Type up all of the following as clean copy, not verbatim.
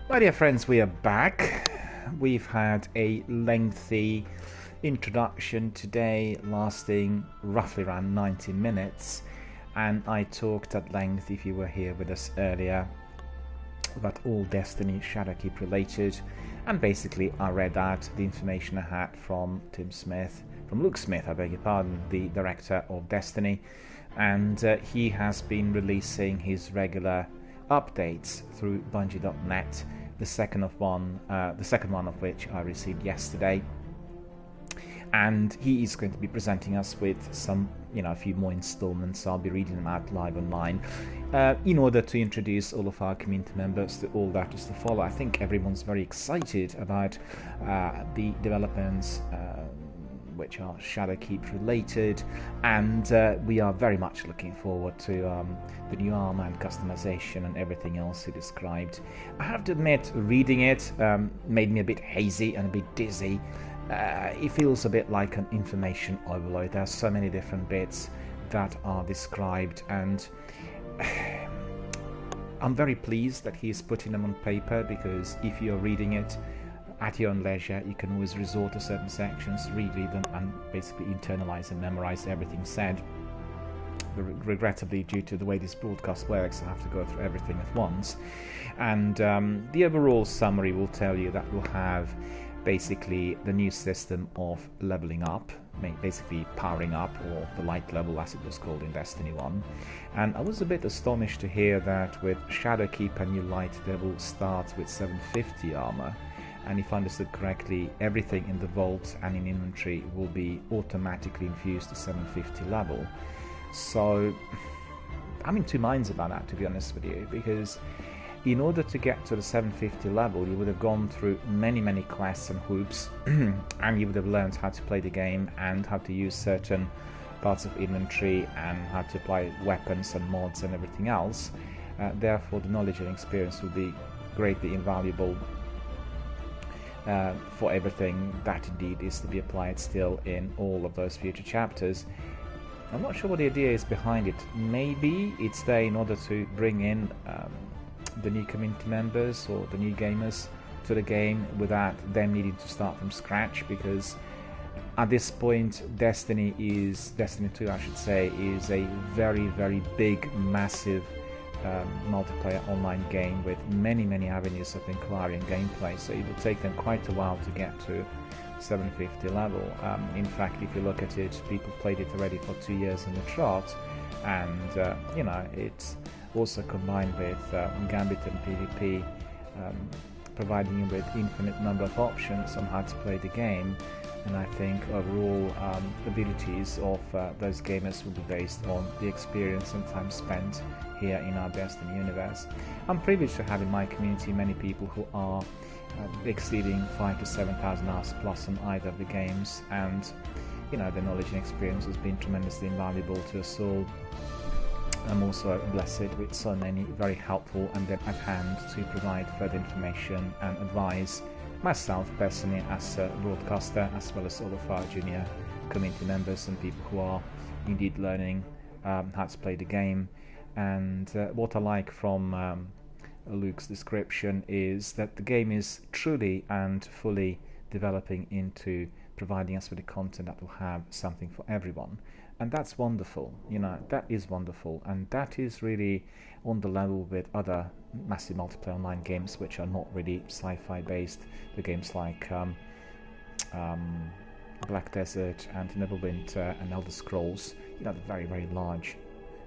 My dear friends, we are back. We've had a lengthy introduction today lasting roughly around 90 minutes, and I talked at length, if you were here with us earlier, about all Destiny Shadowkeep related, and basically I read out the information I had from Luke Smith, I beg your pardon, the director of Destiny, and he has been releasing his regular updates through Bungie.net. The second one of which I received yesterday, and he is going to be presenting us with some, a few more installments. I'll be reading them out live online, in order to introduce all of our community members to all that is to follow. I think everyone's very excited about the developments which are Shadowkeep related, and we are very much looking forward to the new armor and customization and everything else he described. I have to admit, reading it made me a bit hazy and a bit dizzy. It feels a bit like an information overload. There are so many different bits that are described, and I'm very pleased that he's putting them on paper, because if you're reading it at your own leisure, you can always resort to certain sections, read them, and basically internalize and memorize everything said. Regrettably, due to the way this broadcast works, I have to go through everything at once. And the overall summary will tell you that we'll have basically the new system of leveling up, basically powering up, or the light level as it was called in Destiny 1. And I was a bit astonished to hear that with Shadowkeep, a new light level starts with 750 armor. And if I understood correctly, everything in the vault and in inventory will be automatically infused to 750 level. So I'm in two minds about that, to be honest with you, because in order to get to the 750 level, you would have gone through many quests and hoops, and you would have learned how to play the game and how to use certain parts of inventory and how to apply weapons and mods and everything else. Therefore, the knowledge and experience will be greatly invaluable for everything that indeed is to be applied still in all of those future chapters. I'm not sure what the idea is behind it. Maybe it's there in order to bring in the new community members or the new gamers to the game without them needing to start from scratch, because at this point Destiny 2 I should say, is a very big, massive multiplayer online game with many avenues of inquiry and gameplay, so it will take them quite a while to get to 750 level. In fact, if you look at it, people played it already for 2 years in the trot, and it's also combined with Gambit and PvP, providing you with infinite number of options on how to play the game. And I think overall abilities of those gamers will be based on the experience and time spent here in our Destiny universe. I'm privileged to have in my community many people who are exceeding 5,000 to 7,000 hours plus on either of the games, and their knowledge and experience has been tremendously invaluable to us all. I'm also blessed with so many very helpful and at hand to provide further information and advise myself personally as a broadcaster, as well as all of our junior community members and people who are indeed learning how to play the game. And what I like from Luke's description is that the game is truly and fully developing into providing us with the content that will have something for everyone. And that's wonderful, that is wonderful, and that is really on the level with other massive multiplayer online games which are not really sci-fi based. The games like Black Desert and Neverwinter and Elder Scrolls, the very large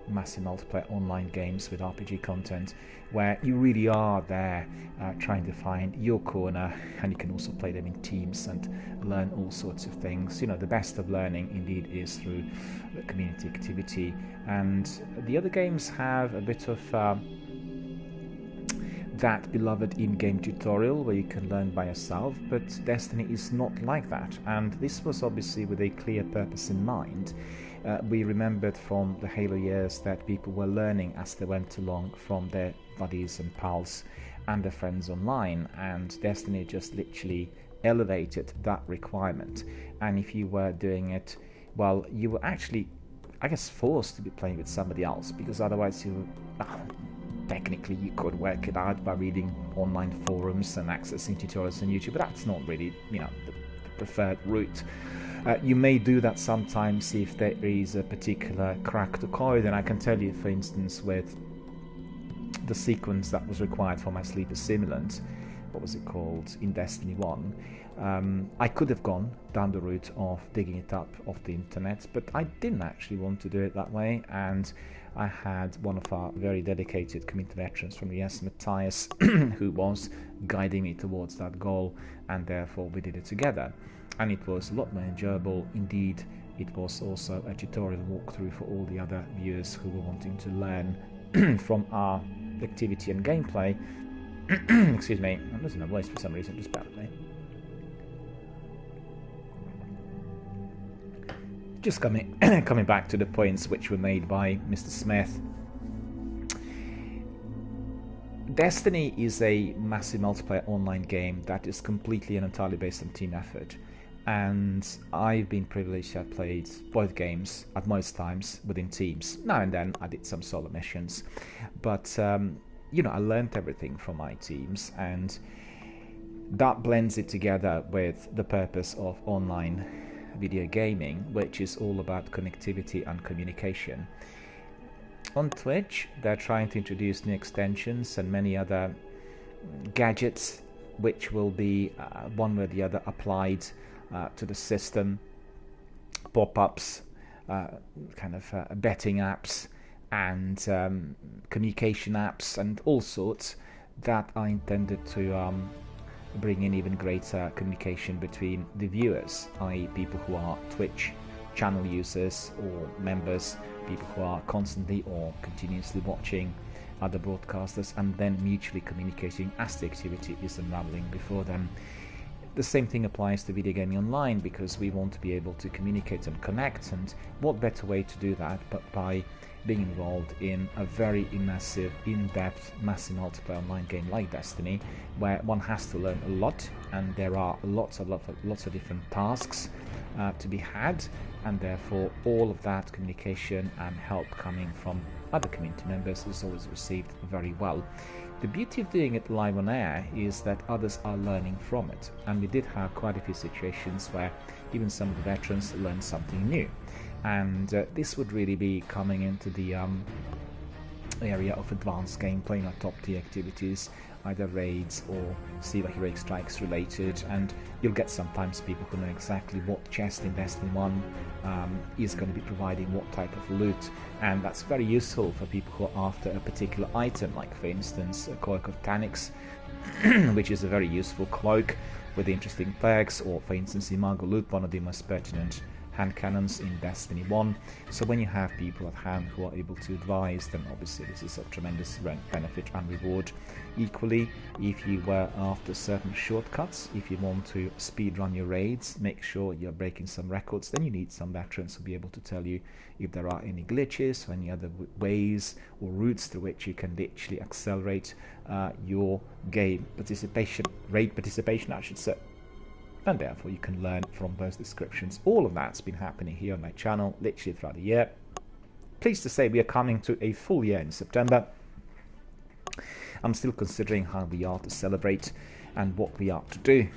massive multiplayer online games with RPG content, where you really are there trying to find your corner, and you can also play them in teams and learn all sorts of things. The best of learning indeed is through community activity, and the other games have a bit of that beloved in-game tutorial where you can learn by yourself, but Destiny is not like that, and this was obviously with a clear purpose in mind. We remembered from the Halo years that people were learning as they went along from their buddies and pals and their friends online, and Destiny just literally elevated that requirement. And if you were doing it, well, you were actually, I guess, forced to be playing with somebody else, because otherwise you technically you could work it out by reading online forums and accessing tutorials on YouTube, but that's not really, the preferred route. You may do that sometimes if there is a particular crack to code, and I can tell you, for instance, with the sequence that was required for my sleeper simulant, what was it called, in Destiny 1, I could have gone down the route of digging it up off the internet, but I didn't actually want to do it that way, and I had one of our very dedicated community veterans from the US, Matthias, who was guiding me towards that goal, and therefore we did it together. And it was a lot more enjoyable. Indeed, it was also a tutorial walkthrough for all the other viewers who were wanting to learn from our activity and gameplay. Excuse me, I'm losing my voice for some reason, just bear with me. Just coming back to the points which were made by Mr. Smith. Destiny is a massive multiplayer online game that is completely and entirely based on team effort. And I've been privileged to have played both games at most times within teams. Now and then I did some solo missions, but I learned everything from my teams, and that blends it together with the purpose of online video gaming, which is all about connectivity and communication. On Twitch, they're trying to introduce new extensions and many other gadgets which will be one way or the other applied to the system. Pop-ups, betting apps, and communication apps, and all sorts that are intended to bring in even greater communication between the viewers, i.e. people who are Twitch channel users or members, people who are constantly or continuously watching other broadcasters, and then mutually communicating as the activity is unraveling before them. The same thing applies to video gaming online, because we want to be able to communicate and connect, and what better way to do that but by being involved in a very immersive, in-depth, massive multiplayer online game like Destiny, where one has to learn a lot, and there are lots of different tasks to be had, and therefore all of that communication and help coming from other community members is always received very well. The beauty of doing it live on air is that others are learning from it, and we did have quite a few situations where even some of the veterans learned something new, and this would really be coming into the area of advanced gameplay, not top tier activities, either raids or Siva Heroic Strikes related, and you'll get sometimes people who know exactly what chest in Destiny 1 is going to be providing what type of loot, and that's very useful for people who are after a particular item, like for instance a Cloak of Tanix, which is a very useful cloak with interesting perks, or for instance Imago Loot, one of the most pertinent hand cannons in Destiny 1. So when you have people at hand who are able to advise, then obviously this is a tremendous benefit and reward. Equally, if you were after certain shortcuts, if you want to speed run your raids, make sure you're breaking some records, then you need some veterans to be able to tell you if there are any glitches or any other ways or routes through which you can literally accelerate your game participation, raid participation I should say. And therefore you can learn from those descriptions. All of that's been happening here on my channel literally throughout the year. Pleased to say we are coming to a full year in September. I'm still considering how we are to celebrate and what we are to do.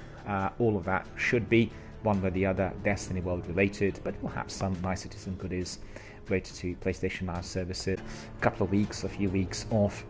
All of that should be one way or the other Destiny world related, but we'll have some niceties and goodies related to PlayStation Now services. A few weeks of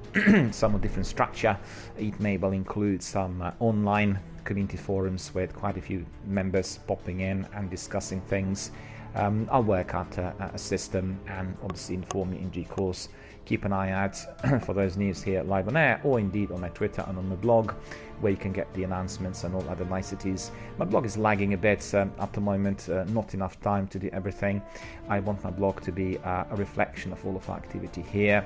somewhat different structure. It may well include some online community forums with quite a few members popping in and discussing things. I'll work out a system and obviously inform you in due course. Keep an eye out for those news here live on air, or indeed on my Twitter and on my blog, where you can get the announcements and all other niceties. My blog is lagging a bit at the moment, not enough time to do everything. I want my blog to be a reflection of all of our activity here.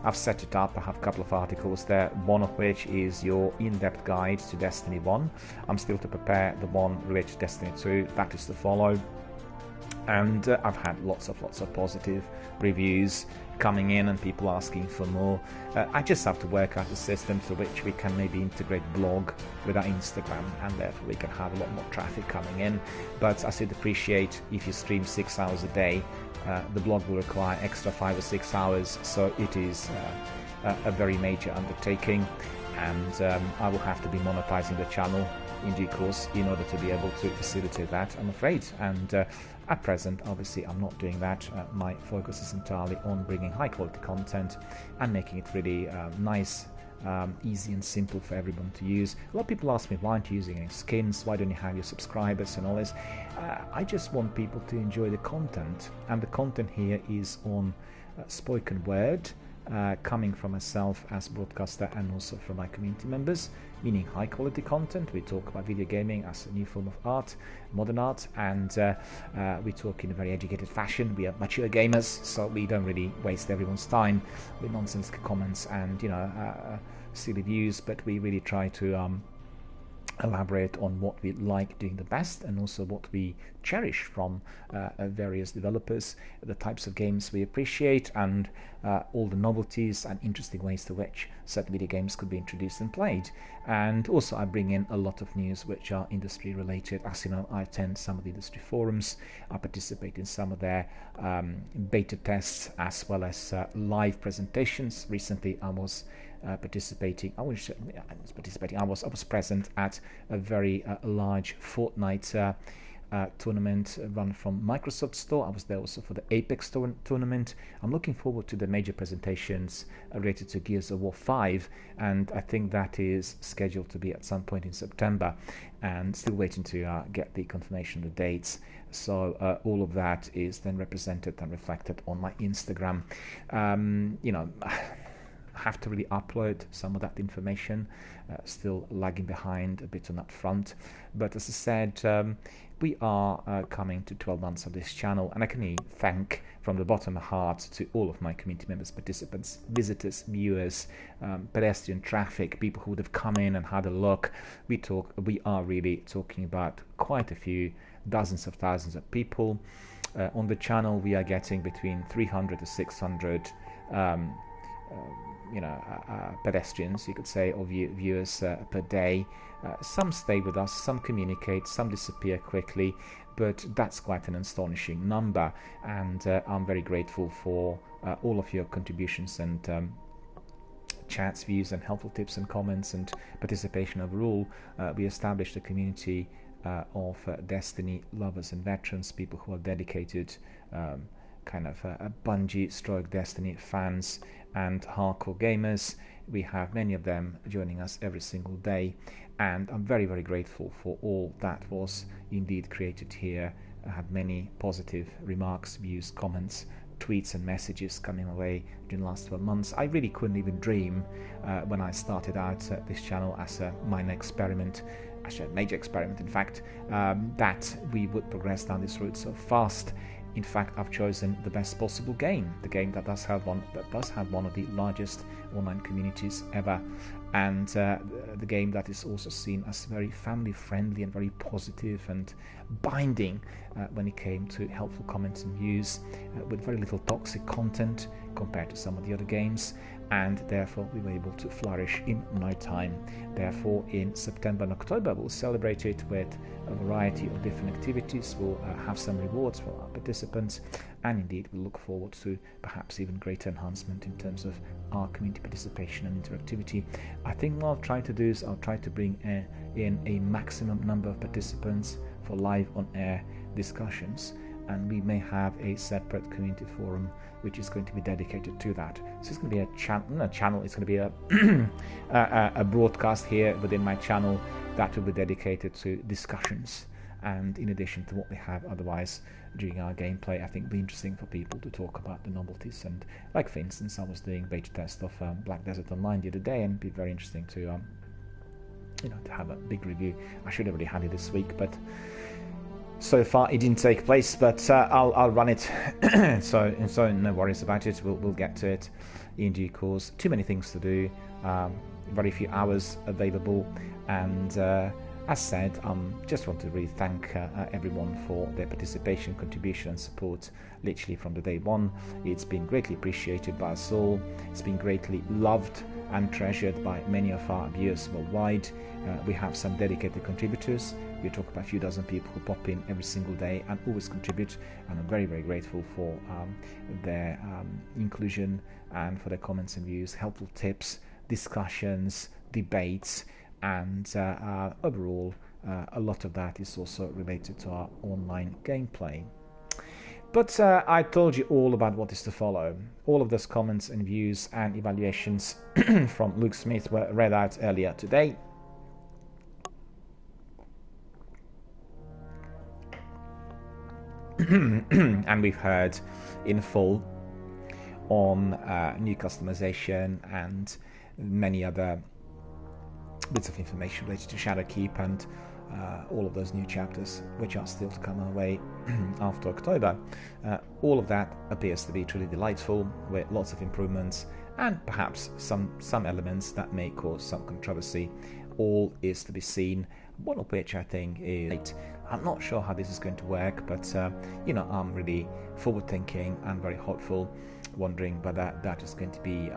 I've set it up, I have a couple of articles there, one of which is your in-depth guide to Destiny 1. I'm still to prepare the one related to Destiny 2, that is to follow. And I've had lots of positive reviews coming in and people asking for more. I just have to work out a system through which we can maybe integrate blog with our Instagram, and therefore we can have a lot more traffic coming in. But as you'd appreciate, if you stream 6 hours a day, the blog will require extra 5 or 6 hours, so it is a very major undertaking, and I will have to be monetizing the channel in due course in order to be able to facilitate that, I'm afraid. And at present, obviously, I'm not doing that. My focus is entirely on bringing high quality content and making it really nice, easy and simple for everyone to use. A lot of people ask me, why aren't you using any skins? Why don't you have your subscribers and all this? I just want people to enjoy the content, and the content here is on spoken word, coming from myself as broadcaster and also from my community members, meaning high quality content. We talk about video gaming as a new form of art, modern art, and we talk in a very educated fashion. We are mature gamers, so we don't really waste everyone's time with nonsensical comments and silly views, but we really try to elaborate on what we like doing the best, and also what we cherish from various developers, the types of games we appreciate, and all the novelties and interesting ways to which certain video games could be introduced and played. And also I bring in a lot of news which are industry related. As you know, I attend some of the industry forums, I participate in some of their beta tests as well as live presentations. Recently I was I was present at a very large Fortnite tournament run from Microsoft Store. I was there also for the Apex tournament. I'm looking forward to the major presentations related to Gears of War 5, and I think that is scheduled to be at some point in September, and still waiting to get the confirmation of the dates. So all of that is then represented and reflected on my Instagram. Have to really upload some of that information, still lagging behind a bit on that front, but as I said, we are coming to 12 months of this channel, and I can really thank from the bottom of my heart to all of my community members, participants, visitors, viewers, pedestrian traffic, people who would have come in and had a look. We are really talking about quite a few dozens of thousands of people on the channel. We are getting between 300 to 600 pedestrians, you could say, or viewers per day. Some stay with us, some communicate, some disappear quickly, but that's quite an astonishing number, and I'm very grateful for all of your contributions and chats, views, and helpful tips and comments and participation overall. We established a community of Destiny lovers and veterans, people who are dedicated Bungie / Destiny fans and hardcore gamers. We have many of them joining us every single day, and I'm very, very grateful for all that was indeed created here. I had many positive remarks, views, comments, tweets and messages coming away during the last 12 months. I really couldn't even dream when I started out this channel as a minor experiment, actually a major experiment in fact, that we would progress down this route so fast. In fact, I've chosen the best possible game, the game that does have one of the largest online communities ever, and the game that is also seen as very family friendly and very positive and binding when it came to helpful comments and views, with very little toxic content compared to some of the other games, and therefore we were able to flourish in no time. Therefore, in September and October, we'll celebrate it with a variety of different activities. We'll have some rewards for our participants, and indeed we'll look forward to perhaps even greater enhancement in terms of our community participation and interactivity. I think what I'll try to do is I'll try to bring in a maximum number of participants for live on-air discussions, and we may have a separate community forum which is going to be dedicated to that. So it's going to be it's going to be a broadcast here within my channel that will be dedicated to discussions, and in addition to what we have otherwise during our gameplay, I think it'll be interesting for people to talk about the novelties. And like, for instance, I was doing beta test of Black Desert Online the other day, and it'd be very interesting to to have a big review. I should have already had it this week, but so far it didn't take place, but I'll run it. so no worries about it. We'll get to it in due course. Too many things to do, very few hours available, and as said, just want to really thank everyone for their participation, contribution and support literally from the day one. It's been greatly appreciated by us all. It's been greatly loved and treasured by many of our viewers worldwide. We have some dedicated contributors. We talk about a few dozen people who pop in every single day and always contribute, and I'm very, very grateful for their inclusion and for their comments and views, helpful tips, discussions, debates, and overall a lot of that is also related to our online gameplay. But I told you all about what is to follow. All of those comments and views and evaluations from Luke Smith were read out earlier today. And we've heard in full on new customization and many other bits of information related to Shadowkeep and all of those new chapters which are still to come our way after October. All of that appears to be truly delightful, with lots of improvements and perhaps some elements that may cause some controversy. All is to be seen, one of which I think is, I'm not sure how this is going to work, but I'm really forward thinking and very hopeful, wondering whether that is going to be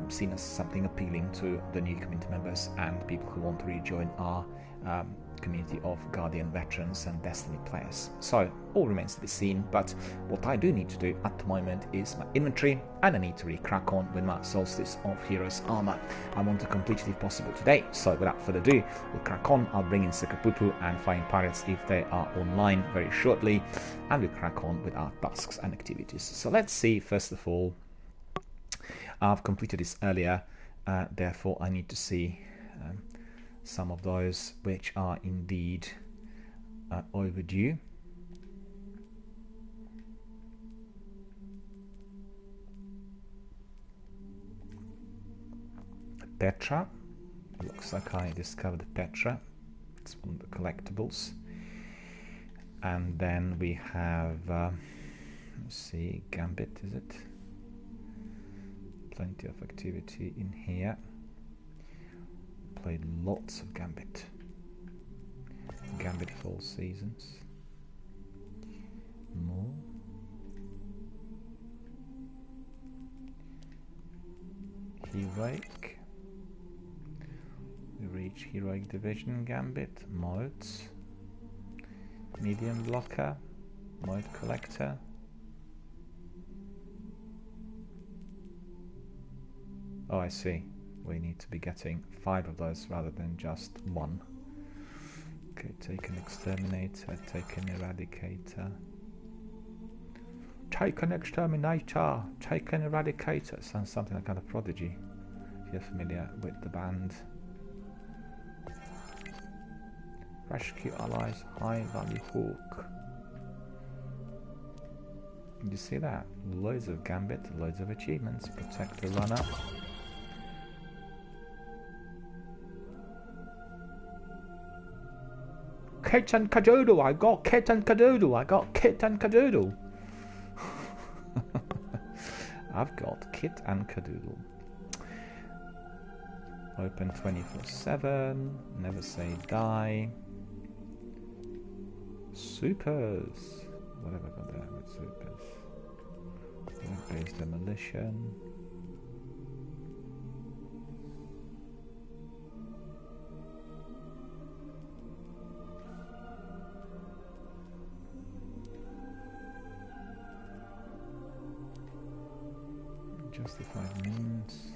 seen as something appealing to the new community members and people who want to rejoin our community of Guardian veterans and Destiny players. So all remains to be seen, but what I do need to do at the moment is my inventory, and I need to really crack on with my Solstice of Heroes armor. I want to complete it if possible today, so without further ado, we'll crack on. I'll bring in Sekapupu and Flying Pirates if they are online very shortly, and we'll crack on with our tasks and activities. So let's see, first of all, I've completed this earlier, therefore I need to see some of those which are indeed overdue. Petra. Looks like I discovered Petra. It's one of the collectibles. And then we have, let's see, Gambit, is it? Plenty of activity in here. Played lots of Gambit. Gambit Fall Seasons. More. Heroic. We reach Heroic Division Gambit. Modes. Medium Blocker. Mode Collector. Oh, I see. We need to be getting 5 of those rather than just 1. Okay, take an Exterminator, take an Eradicator. Take an Exterminator, take an Eradicator. Sounds something like kind of Prodigy, if you're familiar with the band. Rescue allies, high value Hawk. Did you see that? Loads of Gambit, loads of achievements. Protect the runner. Kit and Kadoodle, I got Kit and Kadoodle, I got Kit and Kadoodle. I've got Kit and Kadoodle. Open 24/7, never say die. Supers. What have I got there with supers? Web-based demolition. Justified means.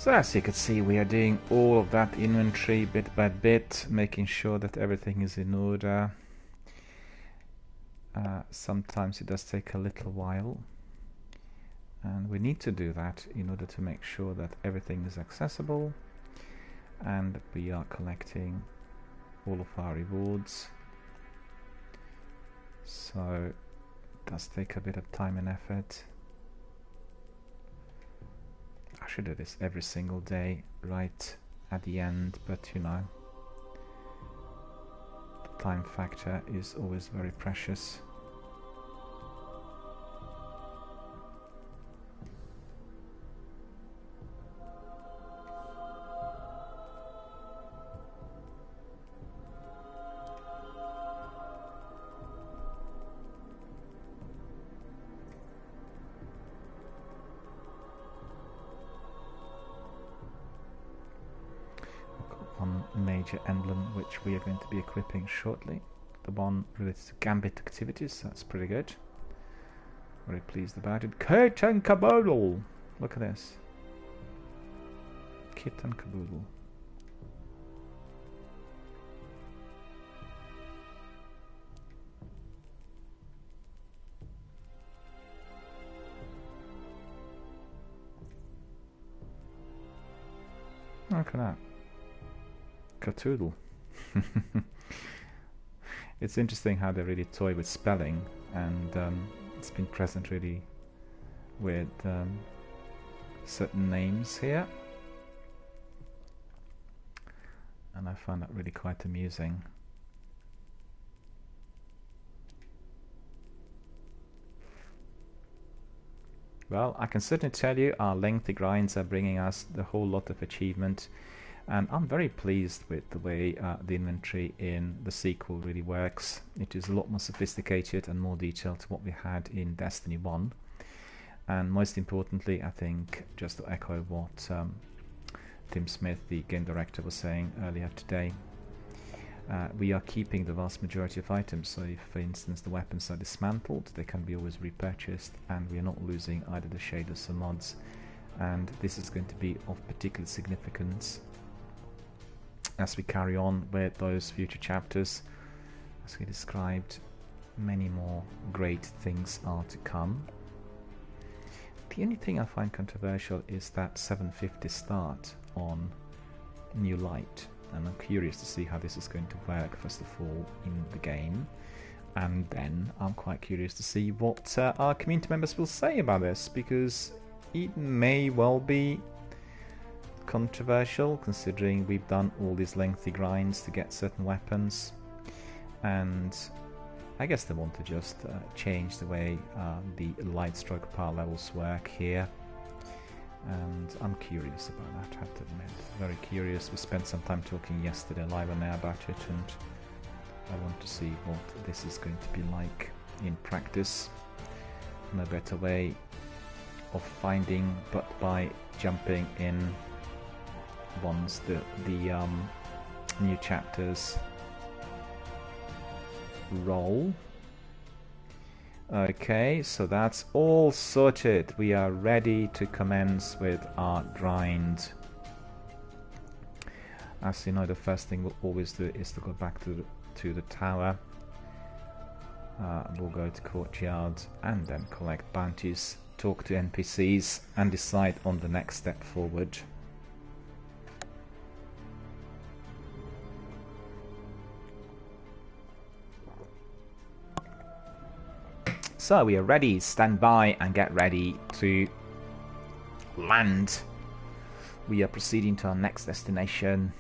So as you can see, we are doing all of that inventory bit by bit, making sure that everything is in order. Sometimes it does take a little while, and we need to do that in order to make sure that everything is accessible and we are collecting all of our rewards. So it does take a bit of time and effort. I should do this every single day right at the end, but you know, the time factor is always very precious. One major emblem which we are going to be equipping shortly, the one related to Gambit activities. That's pretty good. Very pleased about it. Kit and Caboodle! Look at this. Kit and Caboodle. Look at that. Catoodle. It's interesting how they really toy with spelling, and it's been present really with certain names here, and I find that really quite amusing. Well, I can certainly tell you our lengthy grinds are bringing us the whole lot of achievement, and I'm very pleased with the way the inventory in the sequel really works. It is a lot more sophisticated and more detailed to what we had in Destiny 1. And most importantly, I think, just to echo what Tim Smith, the game director, was saying earlier today, we are keeping the vast majority of items. So if, for instance, the weapons are dismantled, they can be always repurchased, and we are not losing either the shaders or mods. And this is going to be of particular significance as we carry on with those future chapters. As we described, many more great things are to come. The only thing I find controversial is that 750 start on New Light, and I'm curious to see how this is going to work, first of all, in the game, and then I'm quite curious to see what our community members will say about this, because it may well be controversial, considering we've done all these lengthy grinds to get certain weapons, and I guess they want to just change the way the light stroke power levels work here, and I'm curious about that, I have to admit. Very curious. We spent some time talking yesterday live on air about it, and I want to see what this is going to be like in practice. No better way of finding but by jumping in once the new chapters roll. Okay, so that's all sorted. We are ready to commence with our grind. As you know, the first thing we'll always do is to go back to the tower. We'll go to courtyard and then collect bounties, talk to NPCs, and decide on the next step forward. So we are ready, stand by and get ready to land. We are proceeding to our next destination.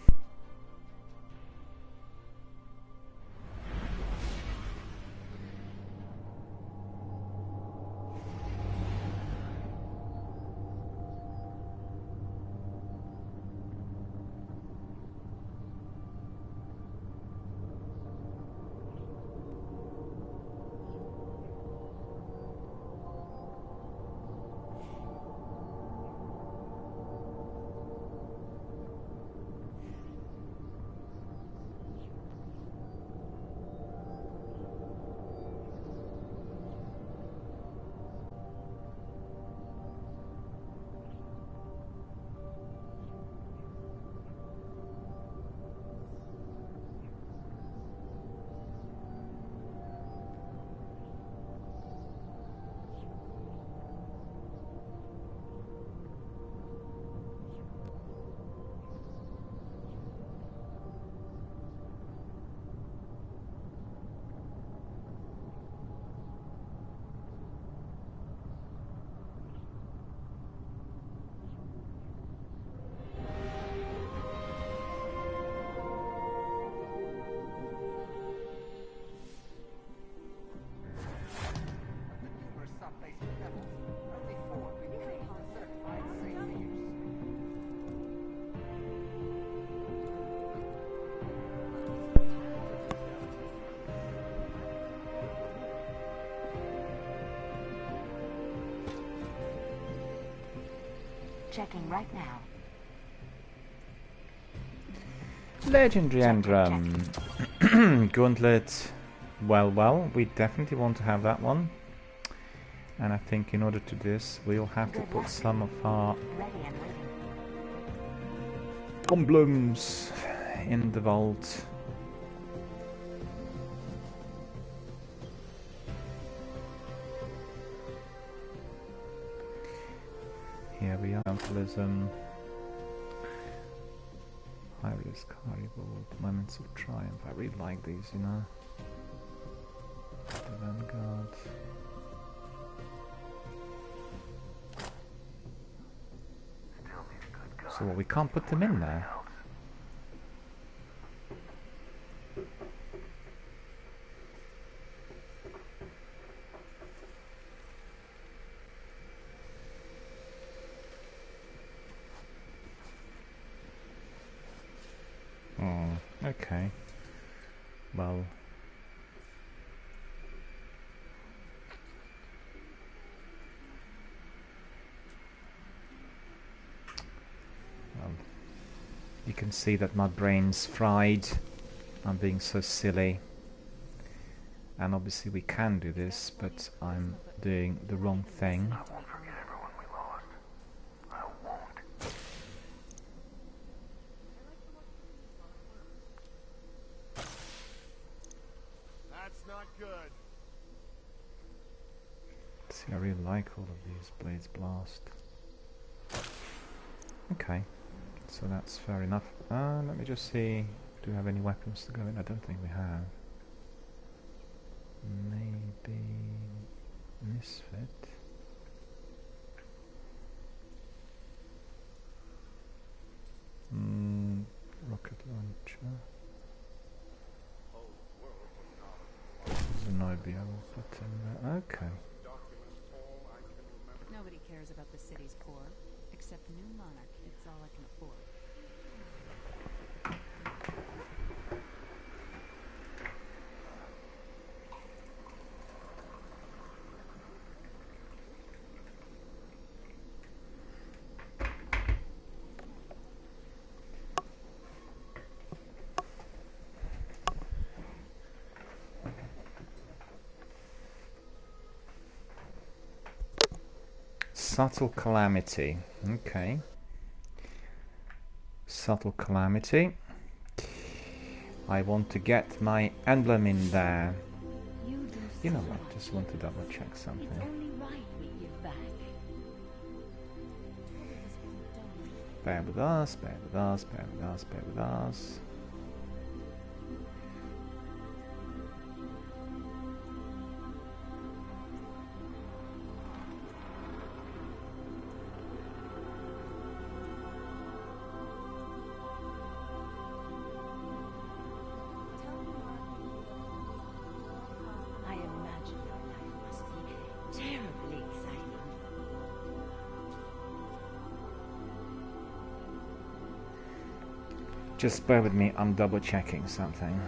Checking right now. Legendary Endrum. Gauntlet. Well, we definitely want to have that one. And I think in order to do this, we'll have to put some of our emblems in the vault. Here we are. Mentalism. High risk, horrible, moments of triumph. I really like these, you know. The Vanguard. So what, we can't put them in there? Okay. Well. You can see that my brain's fried. I'm being so silly. And obviously we can do this, but I'm doing the wrong thing. I won't forget everyone we lost. I won't. That's not good. See, I really like all of these Blades Blast. Okay, so that's fair enough. Let me just see, do we have any weapons to go in? I don't think we have. Maybe Misfit. Rocket launcher. Zenobia will put in there. Okay. Nobody cares about the city's poor, except New Monarch. It's all I can afford. Subtle Calamity. Okay. Subtle Calamity. I want to get my emblem in there. You know what? Just want to double check something. Bear with us, bear with us, bear with us, bear with us. Just bear with me, I'm double checking something.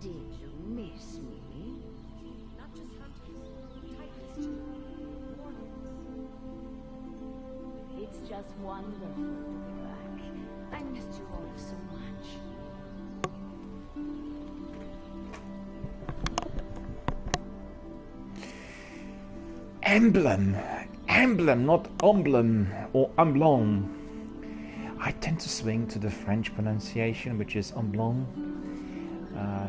Did you miss me? Not just hunters, titans too. Warriors. It's just wonderful to be back. I missed you all so much. Emblem! Emblem, not emblem or emblem. I tend to swing to the French pronunciation, which is emblem.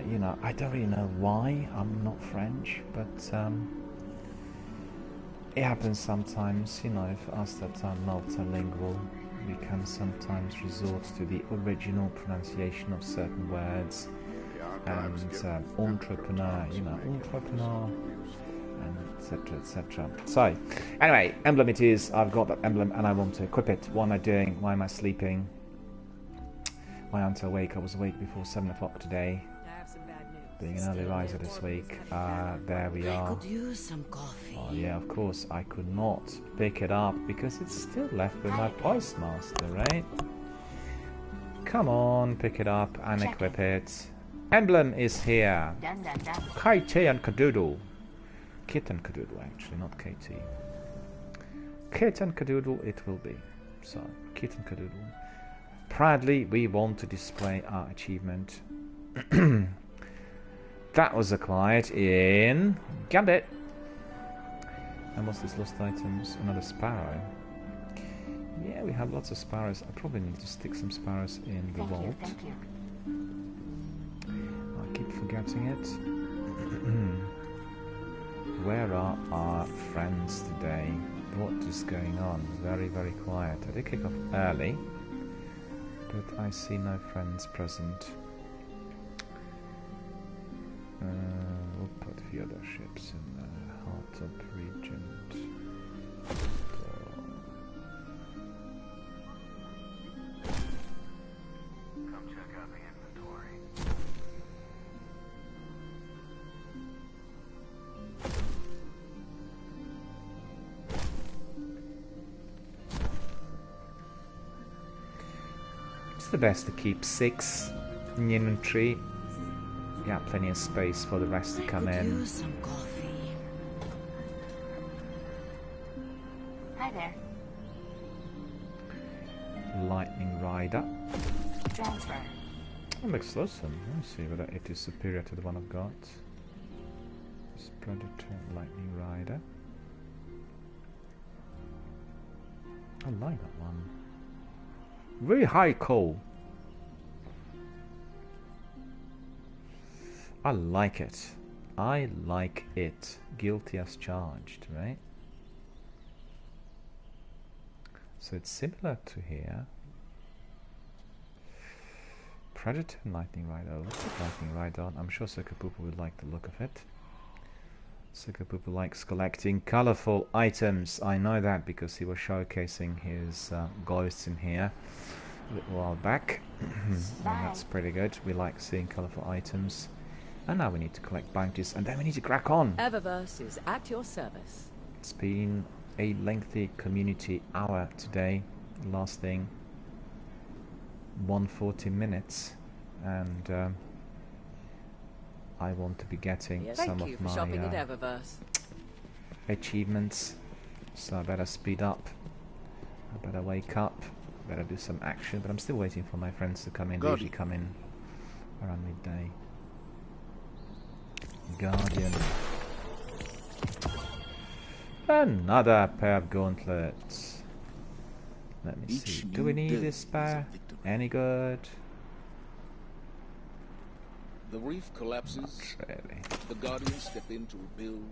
You know, I don't really know why I'm not French, but it happens sometimes. You know, if us that are multilingual, we can sometimes resort to the original pronunciation of certain words. And entrepreneur, you know, entrepreneur, and etc, etc. So, anyway, emblem it is. I've got that emblem and I want to equip it. What am I doing? Why am I sleeping? Why aren't I awake? I was awake before 7 o'clock today. Being an early riser this week. There we are. I could use some coffee. Oh yeah, of course. I could not pick it up because it's still left with my postmaster, right? Come on, pick it up and equip it. Emblem is here. Done, done, done. KT and Kadoodle. Kit and Kadoodle, actually, not KT. Kit and Kadoodle it will be. So, Kit and Kadoodle. Proudly, we want to display our achievement. That was acquired in Gambit. And what's this lost items? Another sparrow. Yeah, we have lots of sparrows. I probably need to stick some sparrows in the vault. Thank you. I keep forgetting it. Where are our friends today? What is going on? Very, very quiet. I did kick off early, but I see no friends present. We'll put a few other ships in the heart of Regent. Come check out the inventory. It's the best to keep 6 in the inventory. Got plenty of space for the rest to come in. Use some coffee. Hi there. Lightning Rider. Transfer. That looks awesome. Let's see whether it is superior to the one I've got. This Predator Lightning Rider. I like that one. Very high call. I like it. I like it. Guilty as charged, right? So it's similar to here. Predator and Lightning Rider. Let's put Lightning Rider on. I'm sure Sukapupu would like the look of it. Sukapupu likes collecting colorful items. I know that because he was showcasing his ghosts in here a little while back. And that's pretty good. We like seeing colorful items. And now we need to collect bounties, and then we need to crack on. Eververse is at your service. It's been a lengthy community hour today, lasting 140 minutes, and I want to be getting some Thank you of for my shopping at Eververse. achievements, so I better speed up. I better wake up, better do some action, but I'm still waiting for my friends to come in. They usually come in around midday. Guardian. Another pair of gauntlets. Let me see. Do we need this pair? Any good? The reef collapses. Not really. The Guardians step in to rebuild.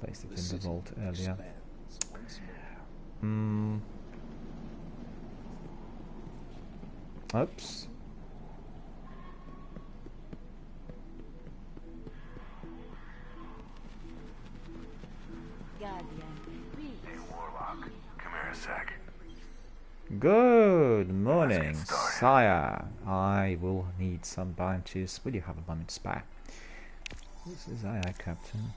Placed it The in the city vault earlier. expands once more. Oops. Hey, Warlock. Come here a sec. Good morning, Let's get started. sire. I will need some bounties. Will you have a moment spare? This is aye, Captain.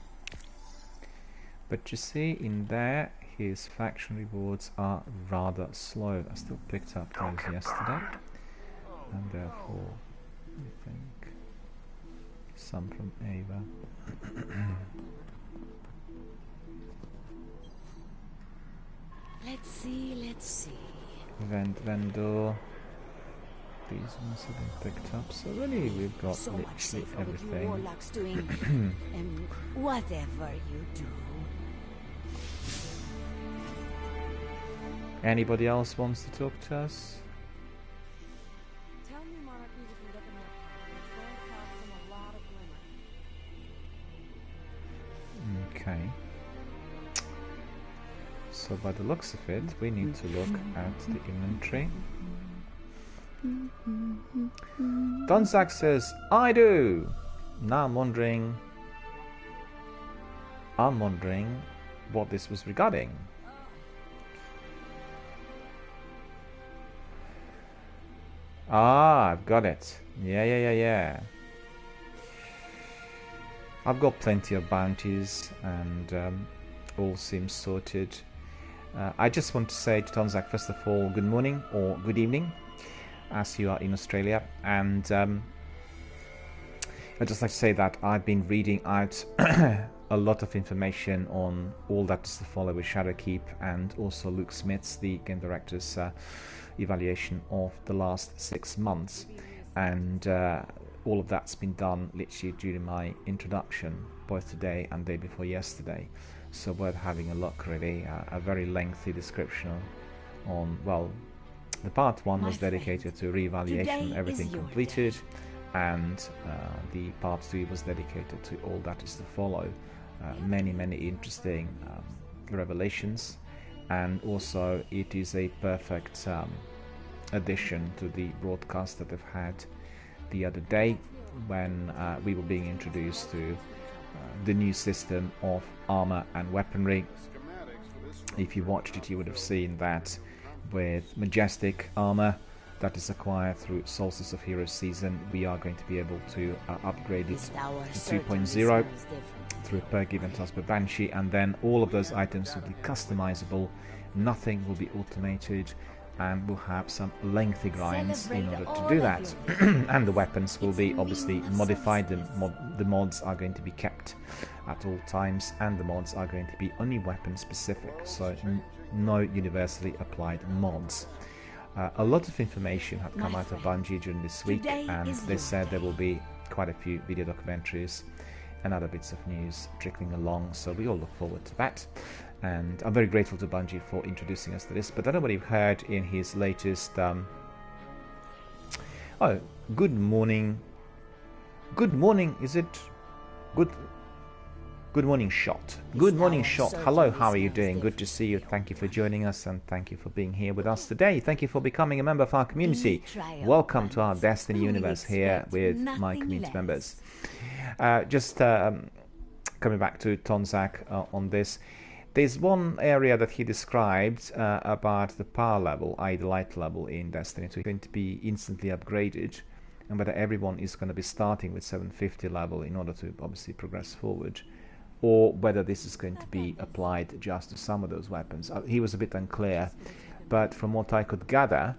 But you see, in there, his faction rewards are rather slow. I still picked up Don't those get yesterday, burned. and therefore, I think some from Ava. Let's see. Vent vendor. These ones have been picked up, so really we've got So much literally safer with you everything. warlocks doing whatever you do. Anybody else wants to talk to us? Tell me, Monarchy, we can get them more Okay. So by the looks of it, we need to look at the inventory. Donzak says, I do! Now I'm wondering what this was regarding. Ah, I've got it. Yeah. I've got plenty of bounties and all seems sorted. I just want to say to Donzak, first of all, good morning or good evening, as you are in Australia. And I'd just like to say that I've been reading out a lot of information on all that is to follow with Shadowkeep, and also Luke Smith's, the game director's, evaluation of the last 6 months. And all of that's been done literally during my introduction, both today and day before yesterday. So worth having a look, really. A very lengthy description on, well, the part 1 was dedicated to re-evaluation, everything completed, and the part 2 was dedicated to all that is to follow. Many interesting revelations, and also it is a perfect addition to the broadcast that I've had the other day when we were being introduced to the new system of armor and weaponry. If you watched it, you would have seen that with Majestic armor that is acquired through Solstice of Heroes season, we are going to be able to upgrade it to 2.0 through per given task per Banshee, and then all of those items will be customizable, nothing will be automated, and we'll have some lengthy grinds in order to do that. And the weapons will be obviously modified. The mods are going to be kept at all times, and the mods are going to be only weapon specific, so no universally applied mods. A lot of information had come out of Bungie during this week, and they said there will be quite a few video documentaries and other bits of news trickling along, so we all look forward to that. And I'm very grateful to Bungie for introducing us to this. But I don't know what you've heard in his latest oh, good morning, is it good morning shot, hello, how are you doing? Good to see you. Thank you for joining us, and thank you for being here with us today. Thank you for becoming a member of our community. Welcome to our Destiny universe here with my community members. Just coming back to Tonzak on this, there's one area that he described about the power level, i.e. the light level in Destiny 2, going to be instantly upgraded, and whether everyone is going to be starting with 750 level in order to obviously progress forward, or whether this is going to be applied just to some of those weapons. He was a bit unclear, but from what I could gather,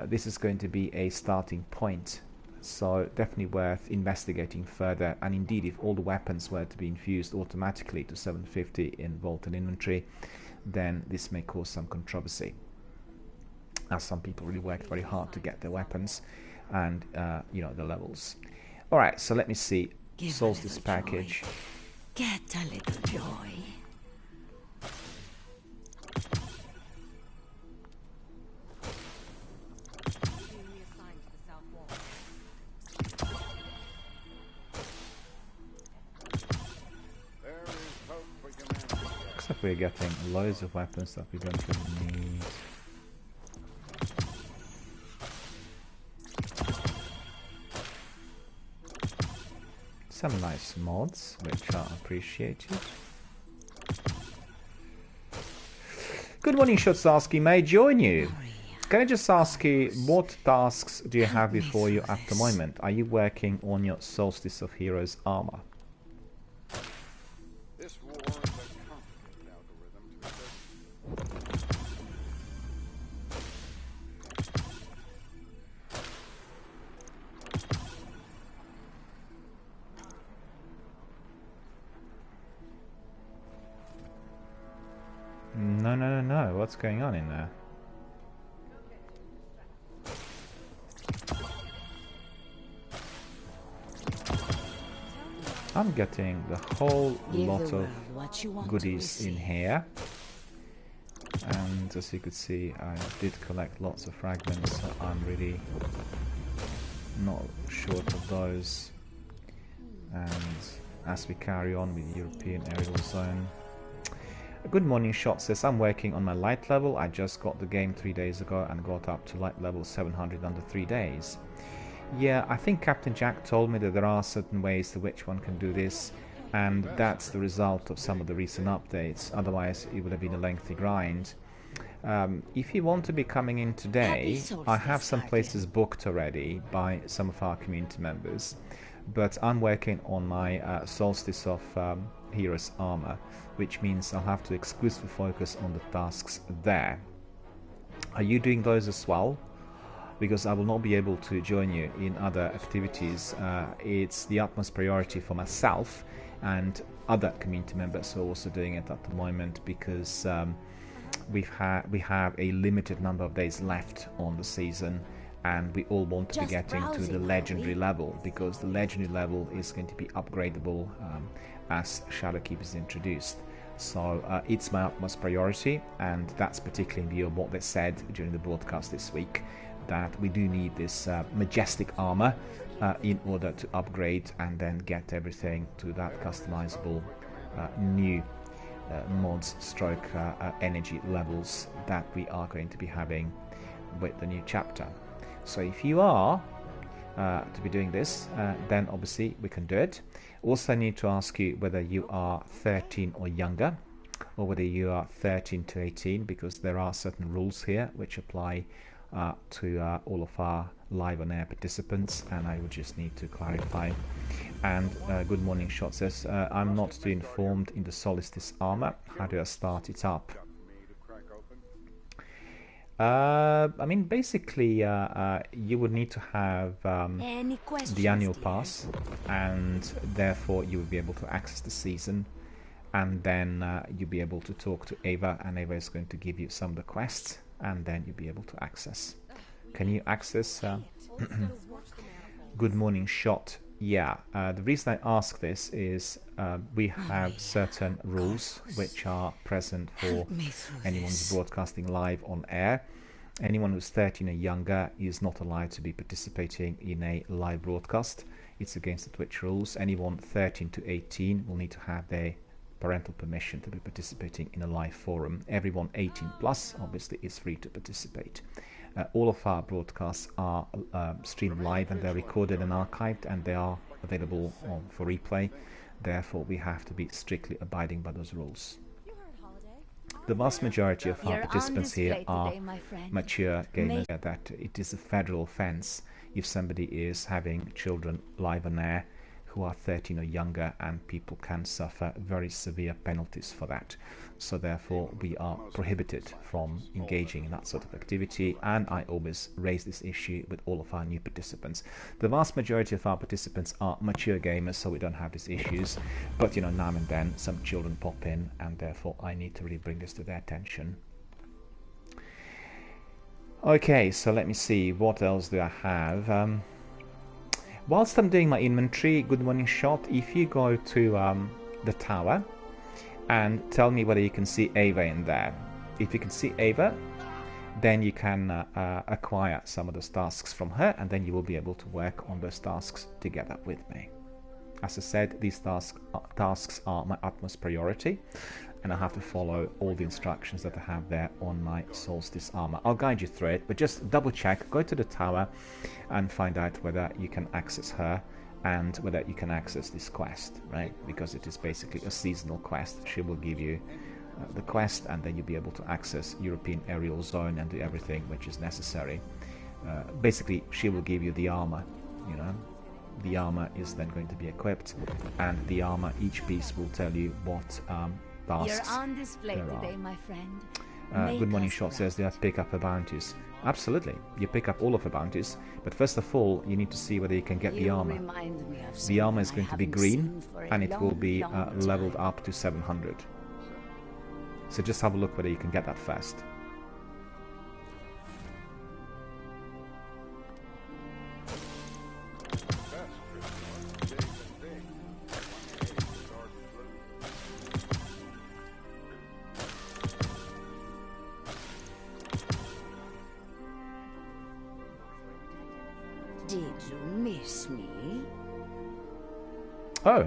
this is going to be a starting point. So definitely worth investigating further, and indeed if all the weapons were to be infused automatically to 750 in Vault and Inventory, then this may cause some controversy, as some people really worked very hard to get their weapons and you know, the levels. Alright, so let me see. Solstice package. Get a little joy. Looks like we're getting loads of weapons that we don't really need. Some nice mods, which are appreciated. Good morning, Shotsarsky. May I join you? Can I just ask you, what tasks do you have before you at the moment? Are you working on your Solstice of Heroes armor? This war is a complicated algorithm to No. What's going on in there? I'm getting the whole lot of goodies in here, and as you could see, I did collect lots of fragments, so I'm really not short of those. And as we carry on with European Aerial Zone. Good morning, Shot says, I'm working on my light level. I just got the game 3 days ago and got up to light level 700 under 3 days. Yeah, I think Captain Jack told me that there are certain ways to which one can do this, and that's the result of some of the recent updates. Otherwise, it would have been a lengthy grind. If you want to be coming in today, I have some places booked already by some of our community members, but I'm working on my Solstice of Heroes armor, which means I'll have to exclusively focus on the tasks there. Are you doing those as well? Because I will not be able to join you in other activities. It's the utmost priority for myself and other community members who are also doing it at the moment, because we have a limited number of days left on the season, and we all want to be getting to the legendary level, because the legendary level is going to be upgradable as Shadowkeep is introduced. So it's my utmost priority, and that's particularly in view of what they said during the broadcast this week, that we do need this majestic armor in order to upgrade and then get everything to that customizable new mods stroke energy levels that we are going to be having with the new chapter. So if you are to be doing this, then obviously we can do it. Also, I need to ask you whether you are 13 or younger, or whether you are 13 to 18, because there are certain rules here which apply to all of our live on air participants, and I would just need to clarify. And good morning, Shot says, I'm not too informed in the Solstice armor. How do I start it up? I mean, basically, you would need to have the annual pass, and therefore you would be able to access the season, and then you'll be able to talk to Ava, and Ava is going to give you some of the quests, and then you'll be able to access. Can you access? Good morning, Shot. Yeah, the reason I ask this is we have certain rules which are present for anyone who's broadcasting live on air. Anyone who's 13 or younger is not allowed to be participating in a live broadcast. It's against the Twitch rules. Anyone 13 to 18 will need to have their parental permission to be participating in a live forum. Everyone 18 plus obviously is free to participate. All of our broadcasts are streamed live, and they're recorded and archived, and they are available for replay. Therefore, we have to be strictly abiding by those rules. The vast majority of our participants here are mature gamers. That it is a federal offence if somebody is having children live on air who are 13 or younger, and people can suffer very severe penalties for that. So therefore we are prohibited from engaging in that sort of activity, and I always raise this issue with all of our new participants. The vast majority of our participants are mature gamers, so we don't have these issues, but you know, now and then some children pop in, and therefore I need to really bring this to their attention. Okay, so let me see, what else do I have? Whilst I'm doing my inventory, good morning, Shot, if you go to the tower and tell me whether you can see Ava in there. If you can see Ava, then you can acquire some of those tasks from her, and then you will be able to work on those tasks together with me. As I said, these tasks are my utmost priority, and I have to follow all the instructions that I have there on my Solstice armor. I'll guide you through it, but just double check, go to the tower and find out whether you can access her and whether you can access this quest, right? Because it is basically a seasonal quest. She will give you the quest, and then you'll be able to access European Aerial Zone and do everything which is necessary. Basically, she will give you the armor, you know. The armor is then going to be equipped, and the armor, each piece will tell you what tasks You're on display there today, are. my friend. Good morning, Shot says they have to pick up her bounties. Absolutely, you pick up all of her bounties, but first of all, you need to see whether you can get the armor. The armor is going to be green, and it will be leveled up to 700. So just have a look whether you can get that first. Did you miss me? Oh,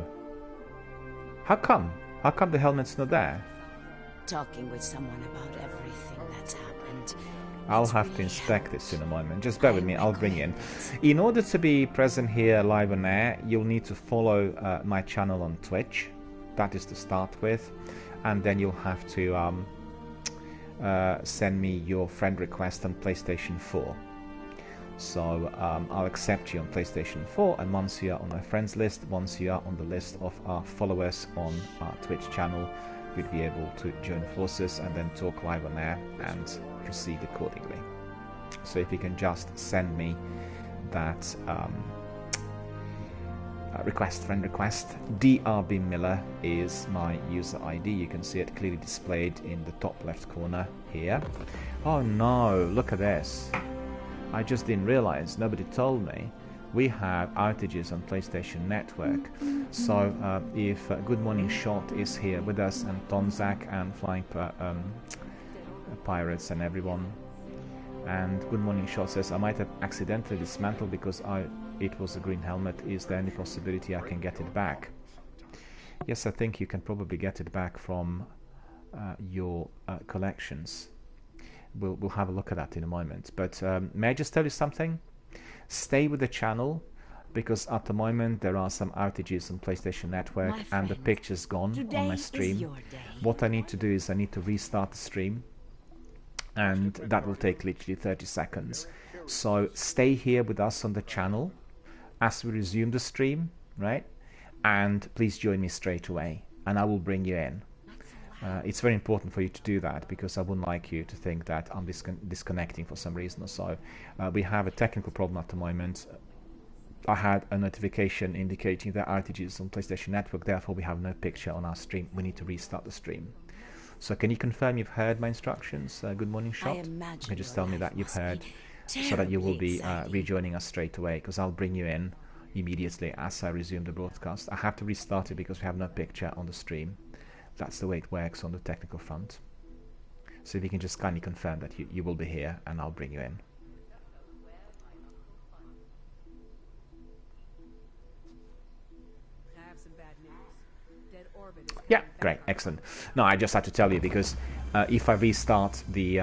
How come? How come the helmet's not there? Talking with someone about everything that's happened. I'll It's have to really inspect this helped. in a moment. Just bear with me, I'll bring in. recommend In order to be present here live on air, you'll need to follow my channel on Twitch. That is to start with. And then you'll have to send me your friend request on PlayStation 4. So I'll accept you on PlayStation 4, and once you are on my friends list, once you are on the list of our followers on our Twitch channel, you'll be able to join forces and then talk live on air and proceed accordingly. So if you can just send me that friend request. DRBMiller is my user ID. You can see it clearly displayed in the top left corner here. Oh no, look at this. I just didn't realize, nobody told me, we have outages on PlayStation Network. So if Good Morning Shot is here with us, and Tonzak and Flying Pirates and everyone, and Good Morning Shot says, I might have accidentally dismantled because it was a green helmet. Is there any possibility I can get it back? Yes, I think you can probably get it back from your collections. We'll have a look at that in a moment. But may I just tell you something? Stay with the channel, because at the moment there are some outages on PlayStation Network and the picture's gone on my stream. What I need to do is I need to restart the stream, and that will take literally 30 seconds. So stay here with us on the channel as we resume the stream, right? And please join me straight away, and I will bring you in. It's very important for you to do that, because I wouldn't like you to think that I'm disconnecting for some reason or so. We have a technical problem at the moment. I had a notification indicating that outages on PlayStation Network, therefore we have no picture on our stream. We need to restart the stream. So can you confirm you've heard my instructions? Good Morning Shot? You can just tell me that you've heard, so that you will be rejoining us straight away, because I'll bring you in immediately as I resume the broadcast. I have to restart it because we have no picture on the stream. That's the way it works on the technical front. So if you can just kindly confirm that you will be here, and I'll bring you in. I have some bad news. Dead orbit is Yeah, great, excellent. No, I just had to tell you, because if I restart the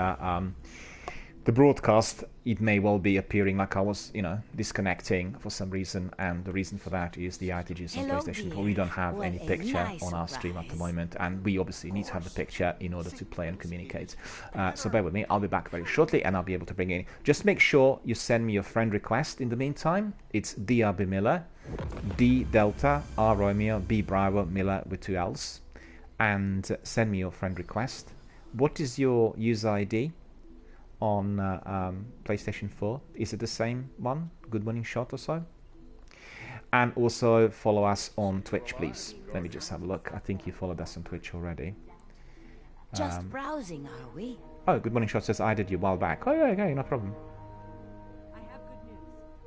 broadcast, it may well be appearing like I was, disconnecting for some reason, and the reason for that is the outages on PlayStation 4. We don't have any picture on our stream at the moment, and we obviously need to have the picture in order to play and communicate. So bear with me, I'll be back very shortly, and I'll be able to bring in. Just make sure you send me your friend request in the meantime. It's DRBMiller, D Delta, R Romeo, B Bravo, Miller with 2 L's, and send me your friend request. What is your user ID on PlayStation 4? Is it the same one, Good Morning Shot or so? And also follow us on Twitch, please. Let me just have a look. I think you followed us on Twitch already. Just browsing, are we? Oh, Good Morning Shot says I did you a while back. Oh yeah, okay, no problem. I have good news.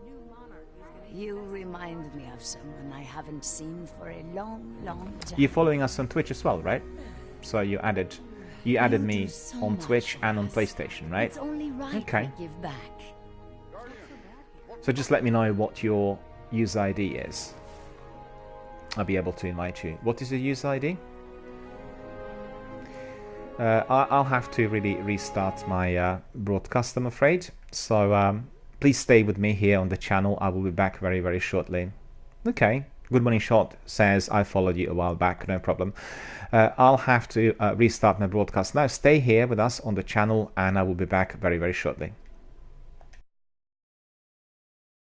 New monarch is gonna You remind me of someone I haven't seen for a long, long time. You're following us on Twitch as well, right? So you added me on Twitch and on PlayStation, right? It's only right Okay. I give back. So just let me know what your user ID is. I'll be able to invite you. What is your user ID? I'll have to really restart my broadcast, I'm afraid. So please stay with me here on the channel. I will be back very, very shortly. Okay. Good Morning Shot says I followed you a while back, no problem. I'll have to restart my broadcast now. Stay here with us on the channel, and I will be back very, very shortly.